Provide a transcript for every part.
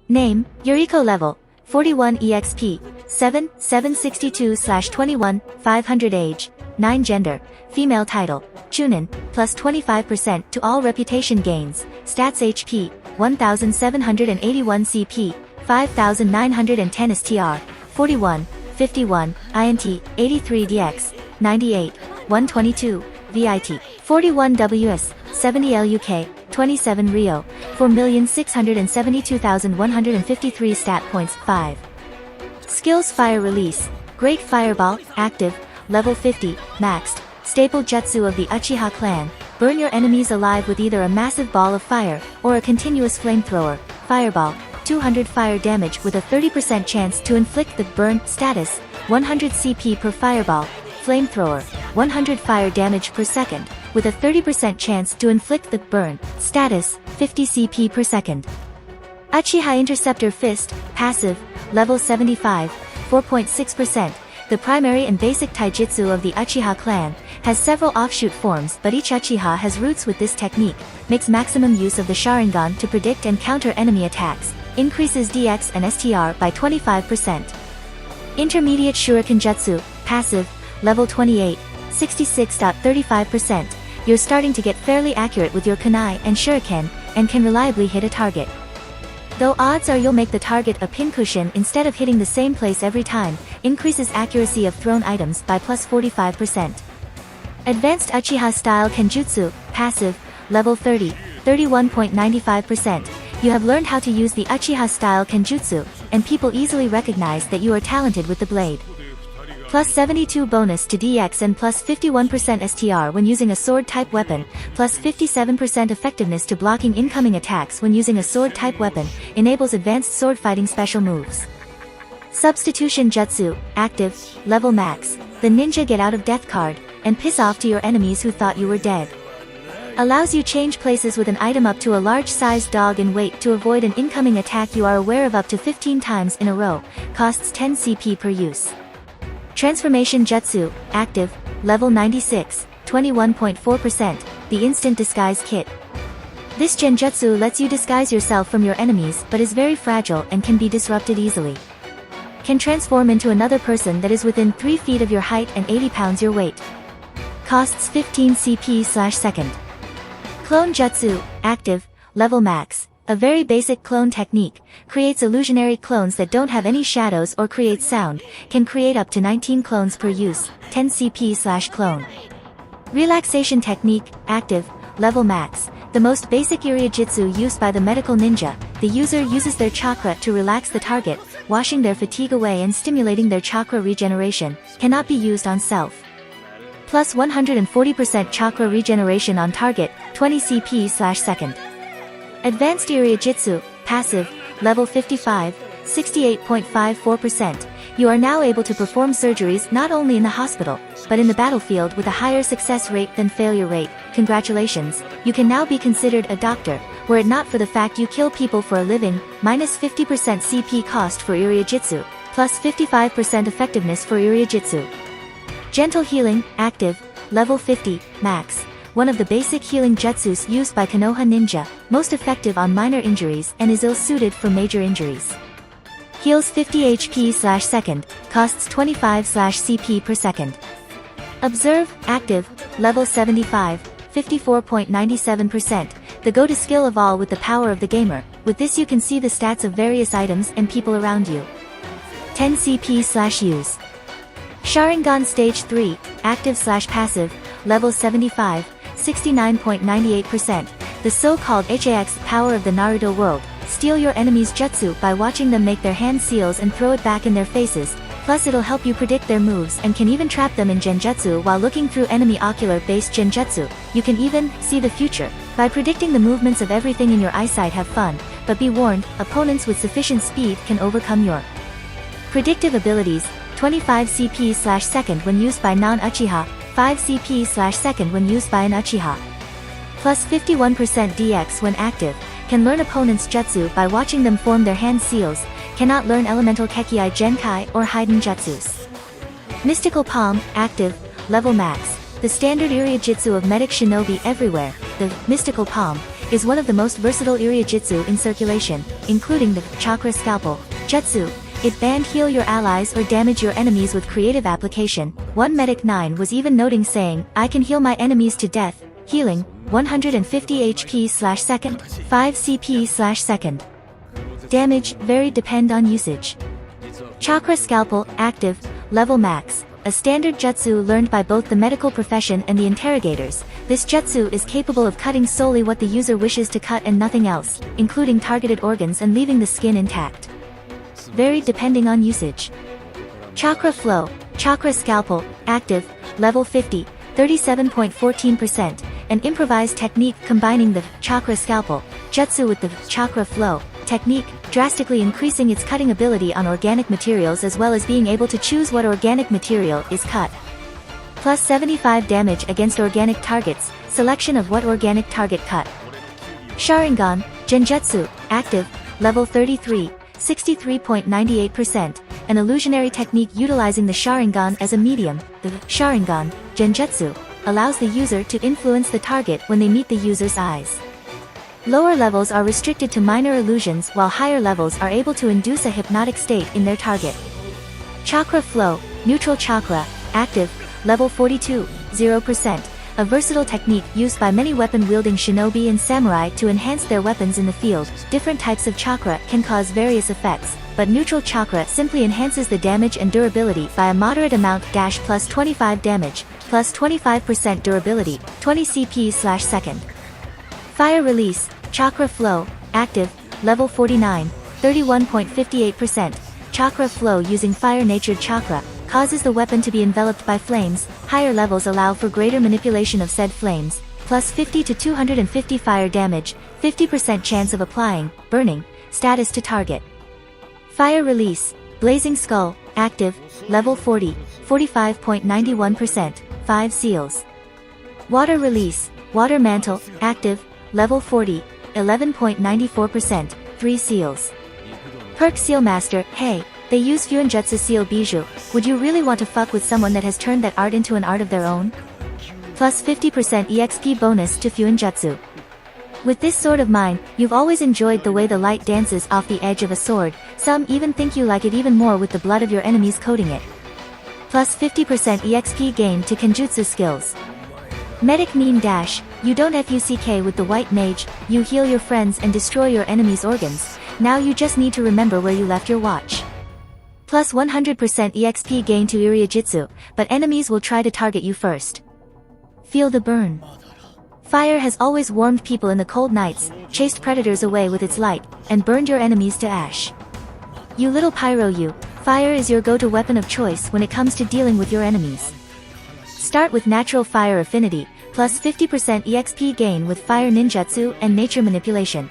Name, Yuriko level, 41 EXP, 7, 762/21, 500 age, 9 gender, female title, Chunin, plus 25% to all reputation gains, stats HP, 1781 CP, 5910 STR, 41, 51, INT, 83 DX, 98, 122, VIT, 41 WS, 70 LUK, 27 Rio, 4,672,153 stat points, 5. Skills Fire Release, Great Fireball, active, level 50, maxed, staple jutsu of the Uchiha clan, burn your enemies alive with either a massive ball of fire, or a continuous flamethrower, fireball, 200 fire damage with a 30% chance to inflict the burn status, 100 CP per fireball, flamethrower, 100 fire damage per second, with a 30% chance to inflict the burn status, 50 CP per second. Uchiha Interceptor Fist, passive, level 75, 4.6%, the primary and basic taijutsu of the Uchiha clan, has several offshoot forms but each Uchiha has roots with this technique, makes maximum use of the Sharingan to predict and counter enemy attacks, increases DX and STR by 25%. Intermediate Shuriken Jutsu, passive, level 28, 66.35%, you're starting to get fairly accurate with your kunai and shuriken, and can reliably hit a target. Though odds are you'll make the target a pincushion instead of hitting the same place every time, increases accuracy of thrown items by plus 45%. Advanced Uchiha Style Kenjutsu, passive, level 30, 31.95%, you have learned how to use the Uchiha Style Kenjutsu, and people easily recognize that you are talented with the blade. Plus 72 bonus to DX and plus 51% STR when using a sword-type weapon, plus 57% effectiveness to blocking incoming attacks when using a sword-type weapon, enables advanced sword fighting special moves. Substitution Jutsu, active, level max, the Ninja Get Out of Death card, and piss off to your enemies who thought you were dead. Allows you change places with an item up to a large-sized dog in weight to avoid an incoming attack you are aware of up to 15 times in a row, costs 10 CP per use. Transformation Jutsu, active, level 96, 21.4%, the Instant Disguise Kit. This genjutsu lets you disguise yourself from your enemies but is very fragile and can be disrupted easily. Can transform into another person that is within 3 feet of your height and 80 pounds your weight. Costs 15 CP/second. Clone Jutsu, active, level max, a very basic clone technique, creates illusionary clones that don't have any shadows or create sound, can create up to 19 clones per use, 10 CP/clone. Relaxation technique, active, level max, the most basic Iriujitsu used by the medical ninja, the user uses their chakra to relax the target, washing their fatigue away and stimulating their chakra regeneration, cannot be used on self. Plus 140% chakra regeneration on target, 20 CP/second. Advanced Iriujitsu, passive, level 55, 68.54%, you are now able to perform surgeries not only in the hospital, but in the battlefield with a higher success rate than failure rate. Congratulations, you can now be considered a doctor, were it not for the fact you kill people for a living, minus 50% CP cost for Iriujitsu, plus 55% effectiveness for Iriujitsu. Gentle Healing, active, level 50, max. One of the basic healing jutsus used by Konoha ninja, most effective on minor injuries and is ill-suited for major injuries. Heals 50 HP/second, costs 25/CP per second. Observe, active, level 75, 54.97%, the go-to skill of all with the power of the gamer. With this you can see the stats of various items and people around you. 10 CP/use. Sharingan Stage 3, active/passive, level 75, 69.98%, the so-called HAX power of the Naruto world, steal your enemy's jutsu by watching them make their hand seals and throw it back in their faces, plus it'll help you predict their moves and can even trap them in genjutsu while looking through enemy ocular-based genjutsu. You can even see the future. By predicting the movements of everything in your eyesight. Have fun, but be warned, opponents with sufficient speed can overcome your predictive abilities. 25 CP/second when used by non-Uchiha, 5 CP/second when used by an Uchiha. Plus 51% DX when active, can learn opponents' jutsu by watching them form their hand seals, cannot learn elemental Kekkei Genkai or hidden jutsus. Mystical Palm, active, level max, the standard Iriujitsu of medic shinobi everywhere, the Mystical Palm, is one of the most versatile Iriajutsu in circulation, including the Chakra Scalpel Jutsu. It banned heal your allies or damage your enemies with creative application. One Medic 9 was even noting saying, I can heal my enemies to death, healing 150 HP/second, 5 CP/second. Damage varied depend on usage. Chakra Scalpel, active, level max. A standard jutsu learned by both the medical profession and the interrogators. This jutsu is capable of cutting solely what the user wishes to cut and nothing else, including targeted organs and leaving the skin intact. Varied depending on usage. Chakra Flow, Chakra Scalpel, active, level 50, 37.14%, an improvised technique combining the Chakra Scalpel jutsu with the Chakra Flow technique, drastically increasing its cutting ability on organic materials as well as being able to choose what organic material is cut. Plus 75 damage against organic targets, selection of what organic target cut. Sharingan, Genjutsu, active, level 33, 63.98%, an illusionary technique utilizing the Sharingan as a medium. The Sharingan, Genjutsu, allows the user to influence the target when they meet the user's eyes. Lower levels are restricted to minor illusions while higher levels are able to induce a hypnotic state in their target. Chakra Flow, Neutral Chakra, active, level 42, 0%, a versatile technique used by many weapon-wielding shinobi and samurai to enhance their weapons in the field. Different types of chakra can cause various effects, but neutral chakra simply enhances the damage and durability by a moderate amount plus 25 damage, plus 25% durability, 20 CP/second. Fire Release, Chakra Flow, active, level 49, 31.58%. Chakra Flow using fire-natured chakra causes the weapon to be enveloped by flames. Higher levels allow for greater manipulation of said flames, plus 50 to 250 fire damage, 50% chance of applying, burning, status to target. Fire Release, Blazing Skull, active, level 40, 45.91%, 5 seals. Water Release, Water Mantle, active, level 40, 11.94%, 3 seals. Perk Seal Master, hey, they use Fuinjutsu Seal Bijou, would you really want to fuck with someone that has turned that art into an art of their own? Plus 50% EXP bonus to Fuinjutsu. With this sword of mine, you've always enjoyed the way the light dances off the edge of a sword, some even think you like it even more with the blood of your enemies coating it. Plus 50% EXP gain to Kenjutsu skills. Medic Meme Dash, you don't FUCK with the white mage, you heal your friends and destroy your enemies' organs, now you just need to remember where you left your watch. Plus 100% EXP gain to Iriajutsu, but enemies will try to target you first. Feel the burn. Fire has always warmed people in the cold nights, chased predators away with its light, and burned your enemies to ash. You little pyro you, fire is your go-to weapon of choice when it comes to dealing with your enemies. Start with Natural Fire Affinity, plus 50% EXP gain with Fire Ninjutsu and Nature Manipulation.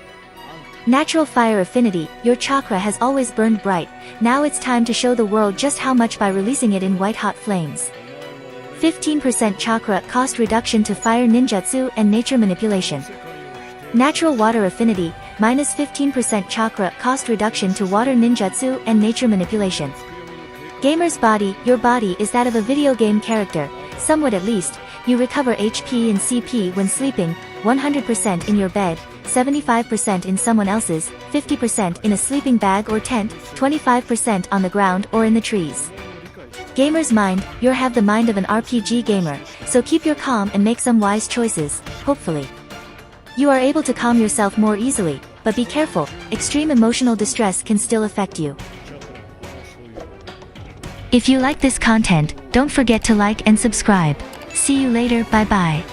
Natural Fire Affinity, your chakra has always burned bright, now it's time to show the world just how much by releasing it in white-hot flames. 15% chakra cost reduction to Fire Ninjutsu and Nature Manipulation. Natural Water Affinity, minus 15% chakra cost reduction to Water Ninjutsu and Nature Manipulation. Gamer's body, your body is that of a video game character, somewhat at least. You recover HP and CP when sleeping, 100% in your bed, 75% in someone else's, 50% in a sleeping bag or tent, 25% on the ground or in the trees. Gamer's mind, you have the mind of an RPG gamer, so keep your calm and make some wise choices, hopefully. You are able to calm yourself more easily, but be careful, extreme emotional distress can still affect you. If you like this content, don't forget to like and subscribe. See you later, bye bye.